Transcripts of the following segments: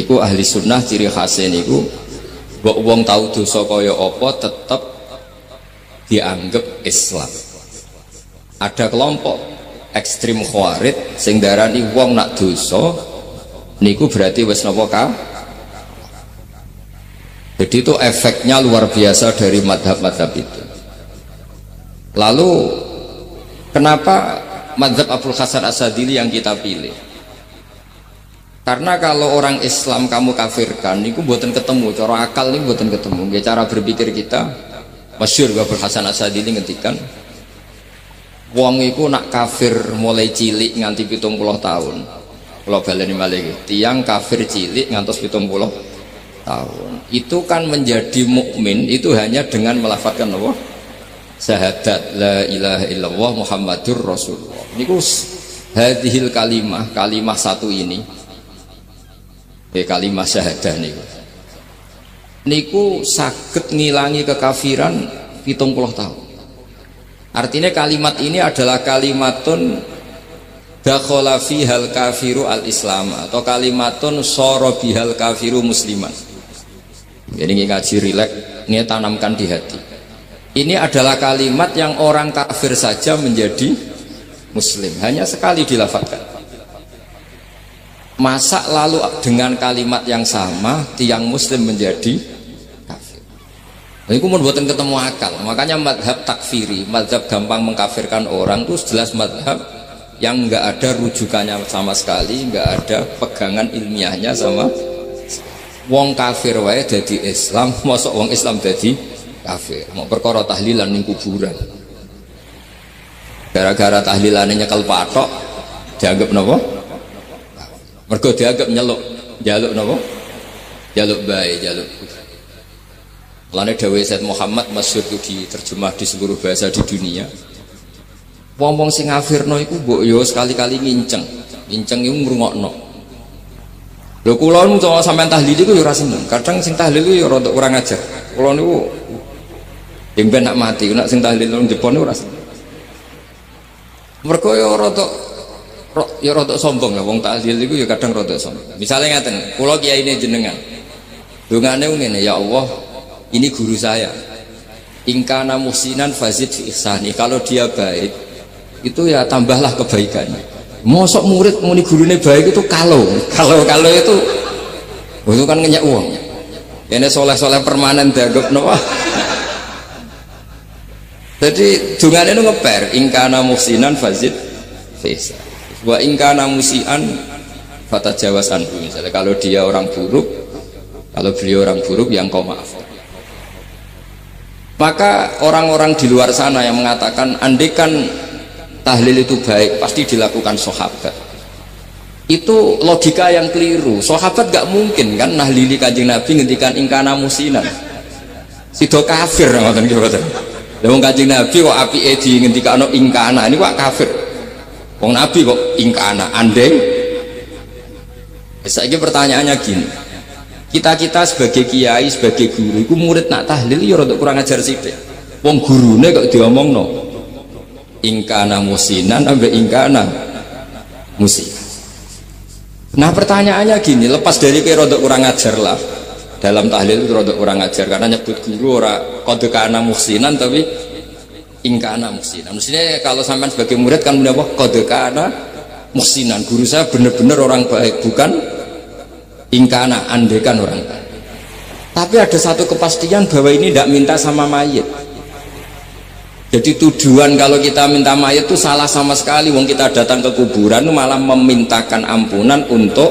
Niku ahli sunnah ciri khasnya niku mbok wong tau dosa kaya apa tetep dianggap Islam. Ada kelompok ekstrim khawarij sing darani wong nak dosa niku berarti wis napa ka. Jadi itu efeknya luar biasa dari madhab-madhab itu. Lalu kenapa madhab Abul Hasan Asadili yang kita pilih? Karena kalau orang Islam kamu kafirkan, niku buatan ketemu, cara akal ini buatan ketemu. Cara berpikir kita, masyhur Abul Hasan Asadili ngendikan, wong iku nak kafir mulai cilik nganti 70 tahun. Kalau baleni malih, tiang kafir cilik ngantos 70 tahun. Itu kan menjadi mukmin itu hanya dengan melafadzkan apa? Syahadat la ilaha illallah Muhammadur Rasulullah. Niku hadhil kalimah satu ini. Kalimah syahadah niku saged ngilangi kekafiran 70 tahun. Artinya kalimat ini adalah kalimatun dakhala fihal kafiru al-islam atau kalimatun sara bihal kafiru musliman. Jadi ngaji rileks, ini tanamkan di hati. Ini adalah kalimat yang orang kafir saja menjadi muslim, hanya sekali dilafadzkan. Masa lalu dengan kalimat yang sama tiang muslim menjadi kafir. Ini membuatkan ketemu akal. Makanya madhab takfiri, madhab gampang mengkafirkan orang itu jelas madhab yang enggak ada rujukannya sama sekali, enggak ada pegangan ilmiahnya sama. Wong kafir wae dadi Islam, mosok wong Islam dadi kafir. Mau perkara tahlilan ning kuburan. Gara-gara tahlilane nyekel patok dianggap napa? Mergo dianggap jaluk napa? Jaluk bae, jaluk. Lane dawuh Said Muhammad masyhur itu diterjemah di seluruh bahasa di dunia. Wong-wong sing ngafirno iku mbok yo sekali-kali nginceng. Nginceng iku ngrungokno. Lho kula nu sampean tahlil iku yo ora seneng. Kadang sing tahlil yo rada kurang ajar. Kula niku ben nak mati, nak sing tahlil nang Jepun ora seneng. Mergo yo rada sombong lah wong tahlil iku yo kadang rada sombong. Misale ngaten, kula kiyaine jenengan. Dongane ngene, ya Allah, ini guru saya. Ingkana muhsinan fazid fi ihsani. Kalau dia baik, itu ya tambahlah kebaikannya. Mosok murid muni gurune baik itu kalau itu kan ngenyak uang. Ini soleh-soleh permanen dianggap nopo. Jadi dungane itu ngeper ingkana muhsinan fazid fisa. Wa ingkana musian fatajawasan. Misalnya kalau dia orang buruk, kalau beliau orang buruk yang kau maaf. Maka orang-orang di luar sana yang mengatakan andekan tahlil itu baik pasti dilakukan sahabat, itu logika yang keliru. Sahabat gak mungkin kan nahlili kanjeng Nabi ngendikan ingkana musinan sido kafir ngoten ki mboten. Lah wong kanjeng Nabi kok apike di ngendikano ingkana ini kok kafir. Wong Nabi kok ingkana andeng. Saiki pertanyaannya gini, kita sebagai kiai, sebagai guru iku murid nak tahlil ya rada kurang ajar sithik. Wong gurune kok diomongno ingkana musinan ambek ingkana musi. Nah pertanyaannya gini, lepas dari rodok kurang ajar lah dalam tahlil itu rodok kurang ajar karena nyebut guru ora kode kana musinan tapi ingkana musinan. Maksudnya kalau sampean sebagai murid kan punya apa? Kode kana musinan. Guru saya benar-benar orang baik, bukan ingkana andekan orang baik. Tapi ada satu kepastian bahwa ini tidak minta sama mayit. Jadi tujuan kalau kita minta mayat itu salah sama sekali. Wong kita datang ke kuburan malah memintakan ampunan untuk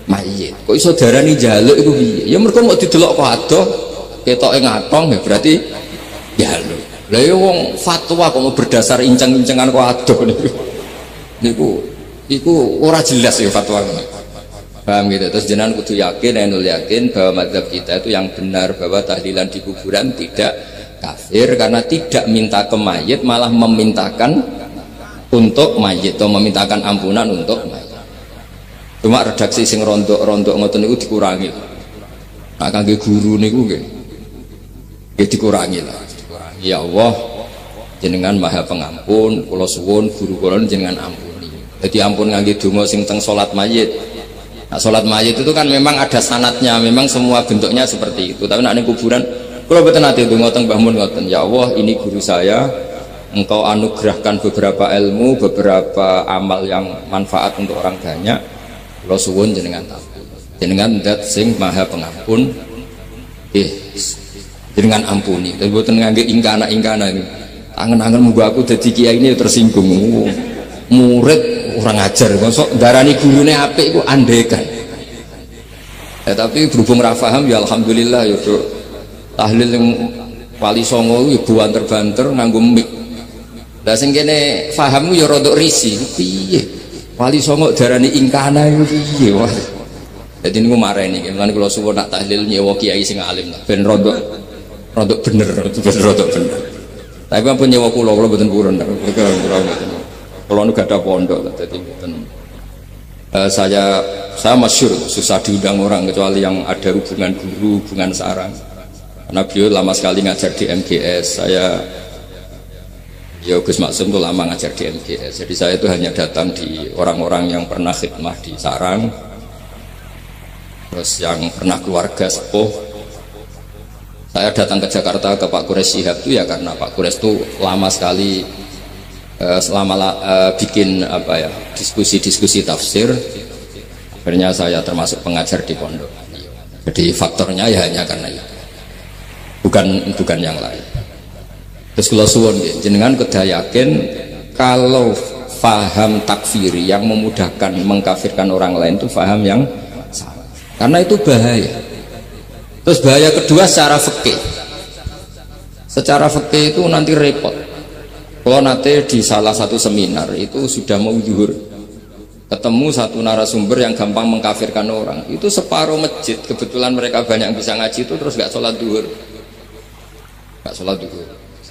mayit. Kok iso darani njaluk iku piye? Ya mergo mau didelok kok adoh, ketoke ngatong ya berarti njaluk. Lah ya wong fatwa kok mau berdasar inceng-incengan kok adoh niku. Niku ora jelas ya fatwa. Paham gitu. Terus jenengan kudu yakin, enul yakin bahwa mazhab kita itu yang benar bahwa tahlilan di kuburan tidak kafir karena tidak minta ke mayit malah memintakan untuk mayit atau memintakan ampunan untuk mayit. Cuma redaksi sing rondok-rondok ngoten niku dikurangi. Nah kangge guru niku nggih dikurangi lah. Ya Allah jenengan Maha Pengampun, kula suwun guru kula jenengan ampuni. Jadi ampun ngangge donga sing teng salat mayit. Nah, sholat mayit itu kan memang ada sanatnya, memang semua bentuknya seperti itu. Tapi nak kuburan, kalau betul nanti itu ngotong Mbah Mun ngoten, ya Allah ini guru saya, engkau anugerahkan beberapa ilmu, beberapa amal yang manfaat untuk orang banyak. Kalau suwun jenengan tahu, jenengan dat sing maha pengampun, jenengan ampuni. Tapi betul ngangge ingkana ini, angen-angen muga aku jadi kiai ini tersinggung. Murid orang ajar, kok darani gurune apik ku andekan. Tapi berhubung ra paham ya alhamdulillah ya tahlil yang wali songo ya banter-banter nganggo mik. Lah sing kene paham ya rada risi. Piye? Wali songo darani ingkana iku piye? Wah. Dadi niku mareni, lan kula suwun nak tahlil nyewa kiai sing alim ben rada bener, rada bener. Tapi ampun nyewa kula mboten purun. Kalau nu gak ada pondok, jadi saya masyhur susah diundang orang kecuali yang ada hubungan guru, hubungan sarang. Karena beliau lama sekali ngajar di MGS. Gus Maksum itu lama ngajar di MGS. Jadi saya itu hanya datang di orang-orang yang pernah khidmah di sarang, terus yang pernah keluarga sepuh. Saya datang ke Jakarta ke Pak Quraisy Shihab itu ya karena Pak Quraisy itu lama sekali bikin diskusi tafsir. Akhirnya saya termasuk pengajar di pondok. Jadi faktornya ya hanya karena itu, bukan yang lain. Terus kalau suwun jenengan kedah yakin kalau faham takfiri yang memudahkan mengkafirkan orang lain itu faham yang salah, karena itu bahaya. Terus bahaya kedua secara fikih. Secara fikih itu nanti repot. Kalau nanti di salah satu seminar itu sudah mau zuhur, ketemu satu narasumber yang gampang mengkafirkan orang, itu separuh masjid, kebetulan mereka banyak yang bisa ngaji itu terus gak sholat zuhur,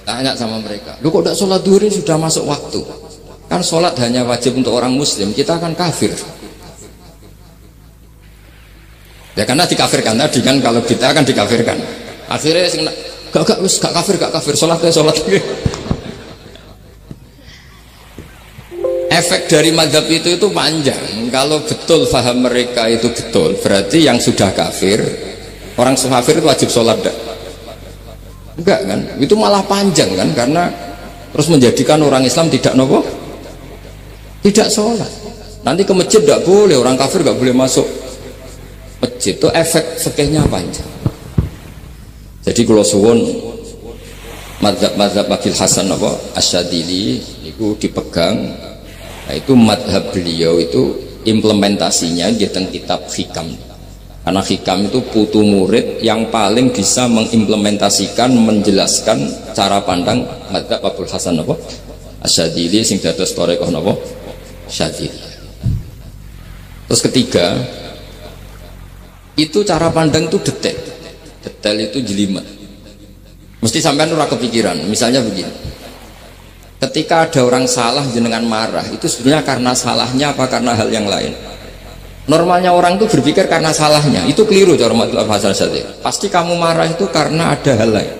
tanya sama mereka, lu kok gak sholat zuhur, ini sudah masuk waktu, kan sholat hanya wajib untuk orang muslim, kita akan kafir. Ya karena dikafirkan tadi kan, kalau kita akan dikafirkan, akhirnya gak kafir, sholat. Efek dari mazhab itu panjang. Kalau betul faham mereka itu betul, berarti yang sudah kafir, orang kafir itu wajib sholat enggak kan? Itu malah panjang kan, karena terus menjadikan orang Islam tidak tidak sholat. Nanti ke masjid tidak boleh, orang kafir tidak boleh masuk masjid. Itu efek fikihnya panjang. Jadi kalau suwun mazhab Abil Hasan Asyadili itu dipegang. Nah, itu madhab beliau itu implementasinya di tentang kitab Hikam, karena Hikam itu putu murid yang paling bisa mengimplementasikan, menjelaskan cara pandang madhab Abul Hasan Asyadili sing dados thariqah Syadzili. Terus ketiga itu cara pandang itu detail itu jelimet, mesti sampean ora kepikiran. Misalnya begini, ketika ada orang salah jenengan marah, itu sebenarnya karena salahnya apa karena hal yang lain? Normalnya orang itu berpikir karena salahnya, itu keliru cara madhab Hasan Asyadili. Pasti kamu marah itu karena ada hal lain.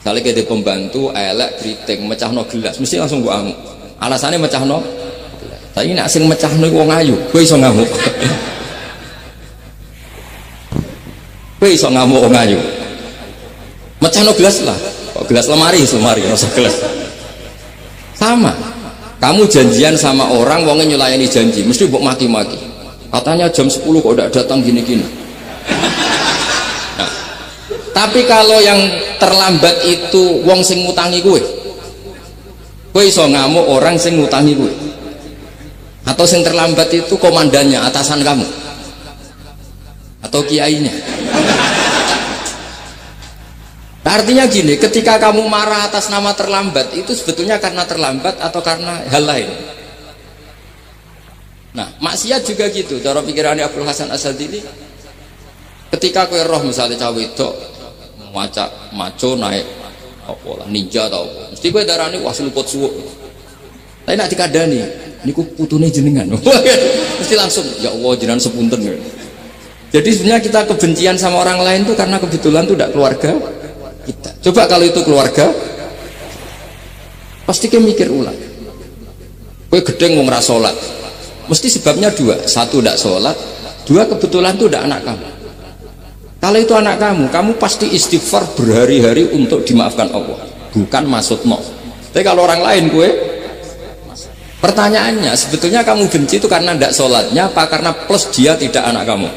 Misalnya kayak pembantu elek keriting mecahno gelas, mesti langsung gua ngamuk. Alasannya mecahno gelas. Tapi nek sing mecahno wong ayu, kowe iso ngamuk. Kowe iso ngamuk wong ayu. Mecahno gelas lah. Kok gelas lemari rasa gelas. Sama, kamu janjian sama orang, wongnya nyulayani janji, mesti mbok maki-maki. Katanya jam 10 kok udah datang gini-gini. Nah, tapi kalau yang terlambat itu wong sing ngutangi kowe iso ngamuk orang sing ngutangi kowe. Atau sing terlambat itu komandannya, atasan kamu, atau kiainya. Artinya gini, ketika kamu marah atas nama terlambat, itu sebetulnya karena terlambat atau karena hal lain. Nah, maksiat juga gitu. Cara pikirannya Abul Hasan Asyadili, ketika kowe roh misalnya cawe itu maco naik ninja atau apa, mesti kowe darani wah seluput suwuk. Tapi nak dikadani, niku putune jenengan. Mesti langsung ya Allah jenengan sepunten. Jadi sebenarnya kita kebencian sama orang lain itu karena kebetulan itu tidak keluarga kita. Coba kalau itu keluarga, pasti kita mikir ulang. Kowe gedeng mau ngerasolat, Mesti sebabnya dua, satu tidak sholat, dua kebetulan itu tidak anak kamu. Kalau itu anak kamu, kamu pasti istighfar berhari-hari untuk dimaafkan Allah, bukan maksud no. Tapi kalau orang lain gue, pertanyaannya sebetulnya kamu benci itu karena tidak sholatnya apa karena plus dia tidak anak kamu?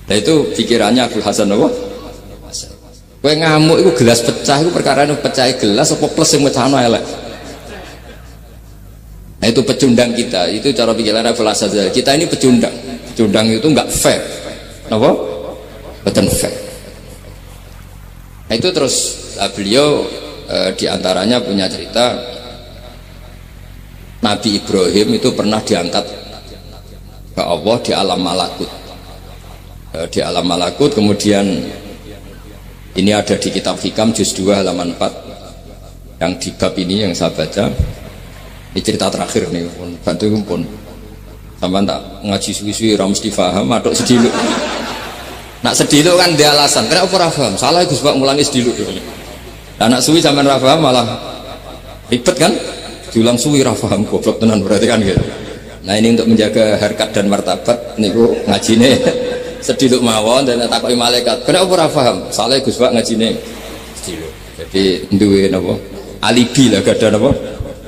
Nah itu pikirannya Abdul Hasan apa? Gue ngamuk itu gelas pecah itu perkara pecah gelas apa plus yang pecah elek. Nah itu pecundang kita, itu cara pikiran Abdul Hasan. Kita ini pecundang, pecundang itu nggak fair, apa? Betul fair. Nah itu terus beliau diantaranya punya cerita Nabi Ibrahim itu pernah diangkat ke Allah di alam malakut. Di alam malakut kemudian ini ada di kitab Hikam juz 2 halaman 4 yang di bab ini yang saya baca. Ini cerita terakhir nih pun bantu pun sampai tak ngaji suwi-suwi ora mesti paham aduk sediluk. Nak sediluk kan dia alasan kenapa ora paham salah Gus Pak ngulangi sediluk. Lah nak suwi sampean ora paham malah ribet kan diulang suwi ora paham goblok tenan berarti kan gitu. Nah ini untuk menjaga harkat dan martabat niku ngajine sediluk mawon dan takoki malaikat kenapa ora paham salah Gus Pak ngajine sediluk. Jadi duwe napa alibi lah gak ada napa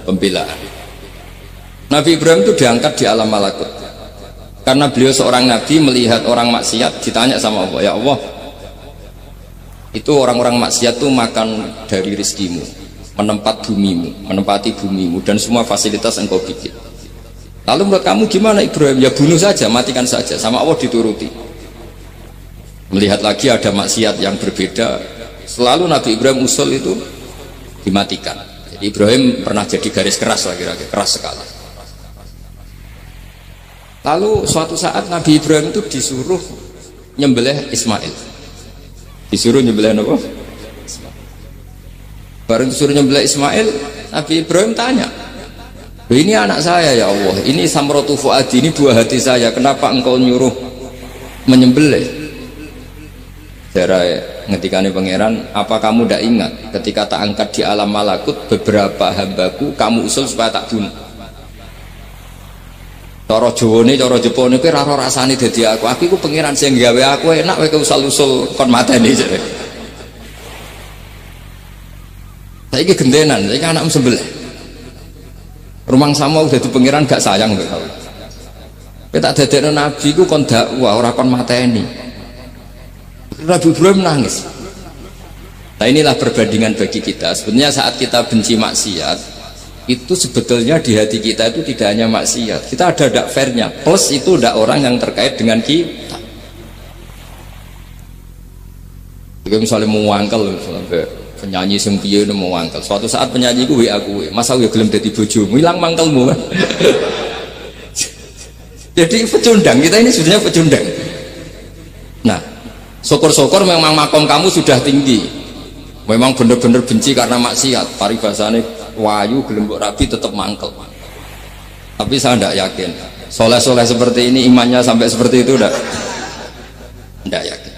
pembelaan. Nabi Ibrahim itu diangkat di alam malakut karena beliau seorang nabi melihat orang maksiat ditanya sama Allah, ya Allah itu orang-orang maksiat itu makan dari rizkimu, menempati bumimu dan semua fasilitas engkau bikin. Lalu menurut kamu gimana Ibrahim? Ya bunuh saja, matikan saja. Sama Allah dituruti. Melihat lagi ada maksiat yang berbeda, selalu Nabi Ibrahim usul itu dimatikan. Jadi Ibrahim pernah jadi garis keras lah kira-kira, keras sekali. Lalu suatu saat Nabi Ibrahim itu disuruh nyembelih Ismail. Disuruh nyembelih apa? Baru disuruh nyembelih Ismail, Nabi Ibrahim tanya, ini anak saya ya Allah, ini samratu fuadi, ini buah hati saya, kenapa engkau nyuruh menyembelih? Cara ngetikane pangeran, apa kamu tidak ingat ketika tak angkat di alam malakut beberapa hambaku kamu usul supaya tak bunuh? Cara Jawane, cara Jepone kuwi ora rasane dadi aku. Aku iku pangeran sing gawe aku enak kowe usul-usul kon mateni. Saiki gendenan, saiki anakmu sembelih. Rumang sama udah di pangeran gak sayang kok. Kowe tak dadekno nabi ku kon dakwah ora kon mateni. Nabi Ibrahim nangis. Nah inilah perbandingan bagi kita. Sebenarnya saat kita benci maksiat itu sebetulnya di hati kita itu tidak hanya maksiat, kita ada dak fairnya, plus itu dak orang yang terkait dengan kita. Jika misalnya mau wangkel, penyanyi sempie itu mau wangkel, suatu saat penyanyi gue aku, masa gue gelem dadi bojomu, hilang mangkelmu kan? Jadi pecundang, kita ini sebetulnya pecundang. Nah, syukur-syukur memang makom kamu sudah tinggi, memang benar-benar benci karena maksiat, paribasane wayu gelembok rapi tetap mangkel. Tapi saya tidak yakin soleh-soleh seperti ini imannya sampai seperti itu tidak yakin.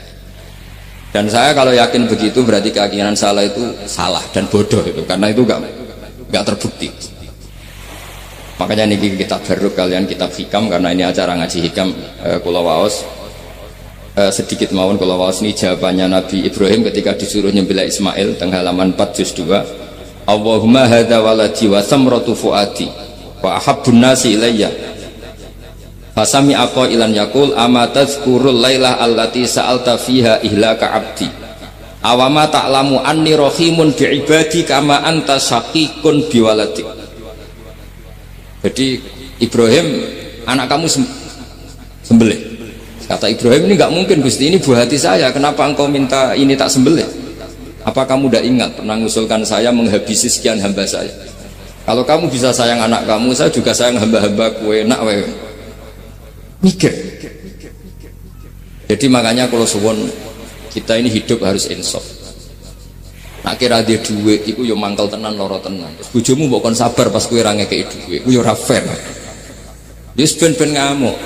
Dan saya kalau yakin begitu berarti keyakinan salah itu salah dan bodoh itu, karena itu nggak terbukti. Makanya ini kitab baru kalian kitab hikam, karena ini acara ngaji hikam kula waos sedikit mawon kula waos ini jawabannya Nabi Ibrahim ketika disuruh nyembelih Ismail tengah halaman 4 juz 2. Allahumma hadza waladi wa samratu fuadi wa ahabbun nasi ilayya fasami aqailan yaqul ama tazkurul lailah allati sa'alta fiha ihlaka abdi awama ta'lamu anni rahimun bi ibadi kama anta syaqiqun bi waladi. Jadi Ibrahim anak kamu sembelih. Kata Ibrahim, ini nggak mungkin Gusti, ini buah hati saya, kenapa engkau minta ini tak sembelih? Apa kamu tidak ingat pernah mengusulkan saya menghabisi sekian hamba saya? Kalau kamu bisa sayang anak kamu, saya juga sayang hamba-hamba kue nak we. Mikir. Jadi makanya kalau suwon kita ini hidup harus insaf. Nak kira dia duit, itu yo mangkal tenan loro tenan. Bojomu mbok kon sabar pas kue ra ngekeki duit, itu yo ora fair. Wis ben-ben ngamuk.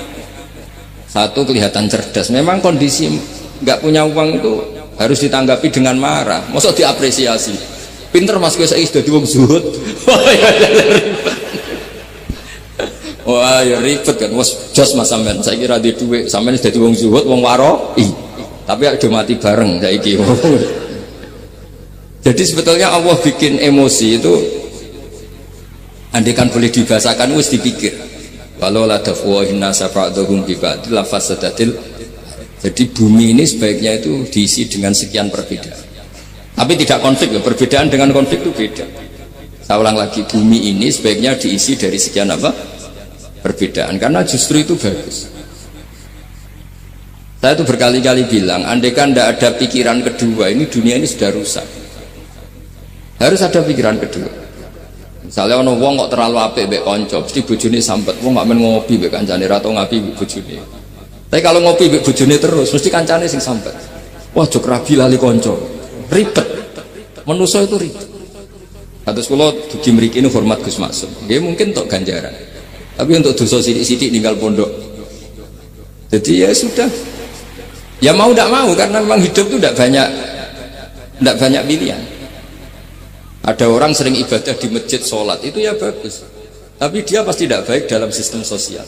Satu kelihatan cerdas, memang kondisi nggak punya uang itu harus ditanggapi dengan marah, masa diapresiasi. Pinter mas gue saya sudah wong zuhud. Wah ya ribet kan, wes jos mas sampean. Saya kira di duit, sampean jadi wong zuhud, wong waro, tapi ada mati bareng saya kira. Jadi sebetulnya Allah bikin emosi itu, andaikan boleh dibahasakan, wes dipikir. Walau la tafwahin nasa ba'dhum bi ba'd la fasadatil. Jadi bumi ini sebaiknya itu diisi dengan sekian perbedaan. Tapi tidak konflik, perbedaan dengan konflik itu beda. Saya ulang lagi, bumi ini sebaiknya diisi dari sekian apa? Perbedaan, karena justru itu bagus. Saya itu berkali-kali bilang, andaikan tidak ada pikiran kedua, ini dunia ini sudah rusak. Harus ada pikiran kedua. Misalnya ono wong kok terlalu apik mbek kanca, mesti bojone sampet. Wong gak men ngopi mbek kancane ra tau ngapi mbek bojone. Tapi kalau ngopi mbek bojone terus, mesti kancane sing sampet. Wah, jok rabi lali kanca. Ribet. Manusa itu ribet. Kados kula dugi mriki ini hormat Gus Maksum. Nggih mungkin tok ganjaran. Tapi untuk dosa sidik-sidik tinggal pondok. Jadi ya sudah. Ya mau tidak mau, karena memang hidup itu tidak banyak pilihan. Ada orang sering ibadah di masjid, sholat itu ya bagus. Tapi dia pasti tidak baik dalam sistem sosial.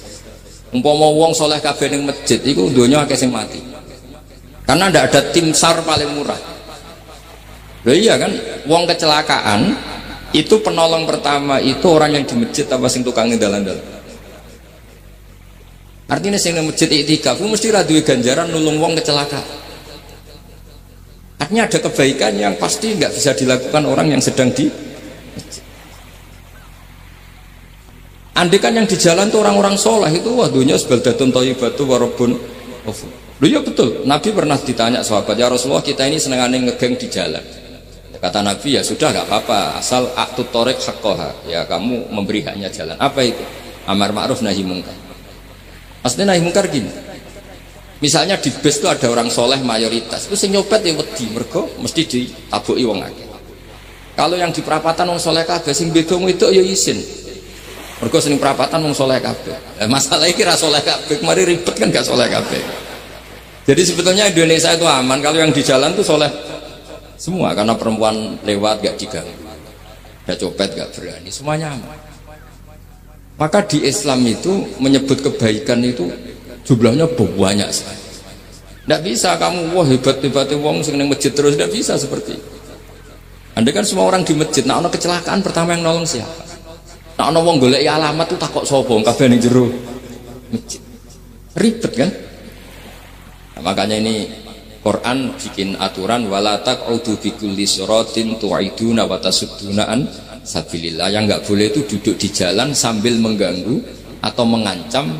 Umpama wong soleh kabeh ning masjid, itu donya akeh sing mati. Karena tidak ada tim SAR paling murah. Loh iya kan, wong kecelakaan itu penolong pertama itu orang yang di masjid apa sing tukang dalan-dalan. Artinya sing nang masjid iktikaf mesti ra duwe ganjaran nulung wong kecelakaan. Artinya ada kebaikan yang pasti nggak bisa dilakukan orang yang sedang di masjid. Andekan yang di jalan tuh orang-orang soleh itu wah dunya sebaldatun thayyibatu warabun ghafur. Loh ya betul, Nabi pernah ditanya sahabat, ya Rasulullah kita ini senengane ngegeng di jalan. Kata Nabi, ya sudah gak apa-apa, asal aktut torek haqqoha, ya kamu memberi haknya jalan. Apa itu? Amar ma'ruf nahi mungkar. Maksudnya nahi mungkar gini, misalnya di bus itu ada orang soleh mayoritas, itu sing nyopet ya wedi, mergo mesti ditabuki wong akeh. Kalau yang di perapatan wong soleh kabeh, sing beda itu ya isin, mergo sing perapatan wong soleh kabeh. Masalah iki ra soleh kabeh, mari ribet kan gak soleh kabeh. Jadi sebetulnya Indonesia itu aman kalau yang di jalan itu soleh semua, karena perempuan lewat gak diganggu, ada copet gak berani, semuanya aman. Maka di Islam itu menyebut kebaikan itu jumlahnya banyak sekali. Tidak bisa kamu wah hebat-hebat wong sing nang masjid terus, tidak bisa seperti itu. Andai kan semua orang di masjid, nah ono kecelakaan pertama yang nolong siapa? Nah ono wong golek alamat tuh takok sapa kabeh ning jero masjid. Ribet kan? Nah, makanya ini Quran bikin aturan wala taq'udu bi kulli siratin tu'iduna wa tasudduna an sabilillah. Yang nggak boleh itu duduk di jalan sambil mengganggu atau mengancam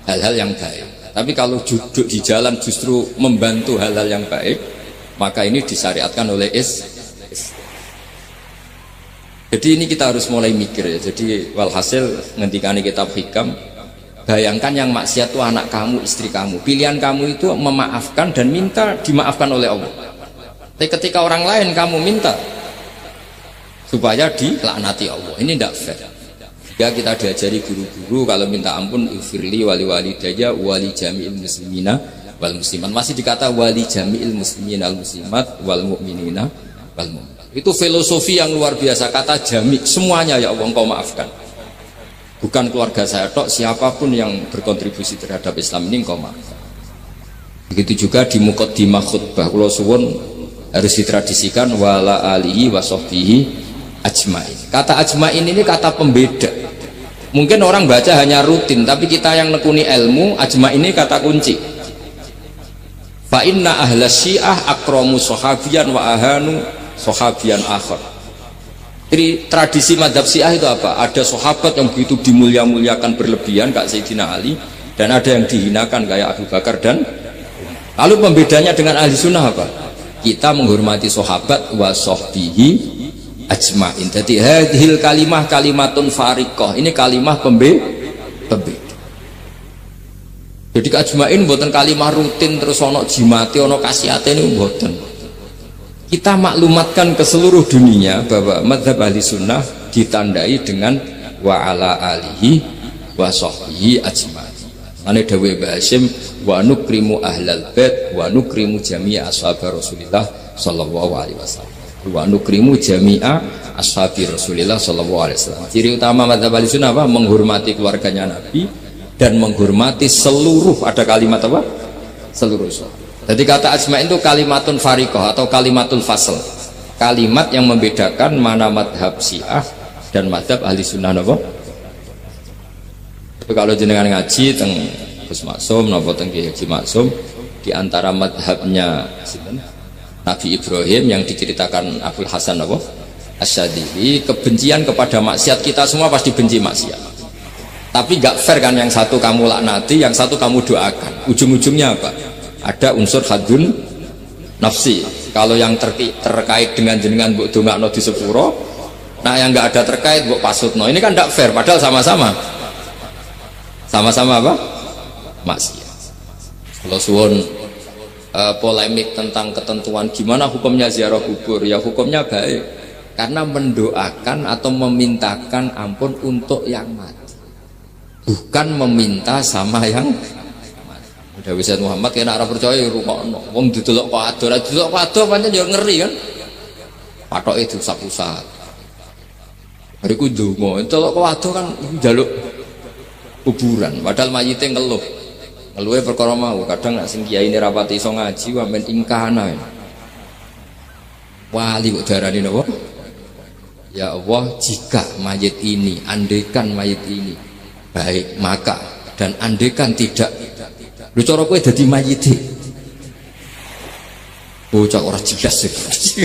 hal-hal yang baik. Tapi kalau duduk di jalan justru membantu hal-hal yang baik, maka ini disyariatkan oleh Jadi ini kita harus mulai mikir ya. Jadi walhasil ngendikane kitab hikam, bayangkan yang maksiat itu anak kamu, istri kamu. Pilihan kamu itu memaafkan dan minta dimaafkan oleh Allah. Tapi ketika orang lain kamu minta supaya dilaknati Allah, ini tidak fair. Jika kita diajari guru-guru kalau minta ampun ifirli wali walidayya wali jami'il muslimina wal muslimat, masih dikata wali jami'il muslimina al muslimat wal mu'minina wal mu'minat. Itu filosofi yang luar biasa, kata jami' semuanya ya Allah engkau maafkan. Bukan keluarga saya tok, siapapun yang berkontribusi terhadap Islam ini engkau maafkan. Begitu juga di muqaddimah khutbah kula suwun harus ditradisikan wala alihi wa sahbihi ajmain. Kata ajmain ini kata pembeda. Mungkin orang baca hanya rutin, tapi kita yang nekuni ilmu, ajmain ini kata kunci. Fa inna ahla syiah akramu sahabiyan wa ahanu sahabiyan akhar. Jadi tradisi madhab syiah itu apa? Ada sahabat yang begitu dimulia-muliakan berlebihan kayak Sayyidina Ali, dan ada yang dihinakan kayak Abu Bakar dan lalu pembedanya dengan ahli sunnah apa? Kita menghormati sahabat wa sahbihi ajma'in. Jadi hadhil kalimah kalimatun fariqah. Ini kalimah pembeda. Jadi ajma'in buatan kalimah rutin terus ono jimati ono kasiate ini buatan. Kita maklumatkan ke seluruh dunia bahwa madhab ahli sunnah ditandai dengan wa ala alihi wa sahbihi ajma'in. Ane dawe Basim wa nukrimu ahlal bait wa nukrimu jami'a ashab Rasulillah sallallahu alaihi wasallam. Wa nukrimu jami'a ashabi Rasulillah sallallahu alaihi wasallam. Ciri utama mazhab Ahlussunnah apa? Menghormati keluarganya Nabi dan menghormati seluruh, ada kalimat apa? Seluruh sahabat. Jadi kata ajma'in itu kalimatun fariqah atau kalimatul fasl. Kalimat yang membedakan mana madhab Syiah dan madhab Ahlussunnah apa? Itu kalau jenengan ngaji teng Gus Maksum napa teng Kiai Haji Maksum, di antara madhabnya Nabi Ibrahim yang diceritakan Abdul Hasan apa? Asyadili, kebencian kepada maksiat, kita semua pasti benci maksiat. Tapi gak fair kan, yang satu kamu laknati, yang satu kamu doakan. Ujung-ujungnya apa? Ada unsur hadun nafsi. Kalau yang terkait dengan jenengan mbok dongakno di sepuro, nah yang gak ada terkait mbok pasutno. Ini kan gak fair, padahal sama-sama apa? Maksiat. Kalau suwun polemik tentang ketentuan gimana hukumnya ziarah kubur, ya hukumnya baik. Karena mendoakan atau memintakan ampun untuk yang mati, bukan meminta sama yang mati. Udah bisa Muhammad kena arah percaya rukokno wong didelok kok ado pancen yo ngeri kan. Patok itu pusat. Bariku ndonga, delok kok ado kan njaluk kuburan, padahal mayite ngeluh. Ngeluhe perkara mau, kadang nek sing kiai ini rapati iso ngaji wamen ingkana. Wali kok darani napa? Ya Allah, jika mayit ini, andaikan mayit ini baik, maka, dan andaikan tidak, lu cara kowe dadi mayit. Bocah ora jelas sih.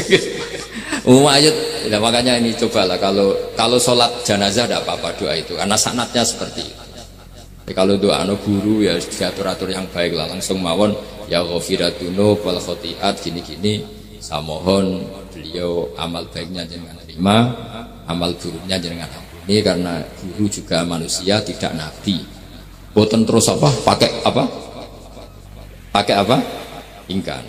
Mayit, ya makanya ini cobalah kalau sholat jenazah tidak apa-apa doa itu, karena sanatnya seperti itu. Kalau doa guru ya diatur-atur yang baik lah, langsung mawon ya ghafiratunu wal khotiat gini-gini, saya mohon beliau amal baiknya jangan terima, amal buruknya jangan ampuni, karena guru juga manusia tidak nabi. Boten terus apa pakai apa ingkar.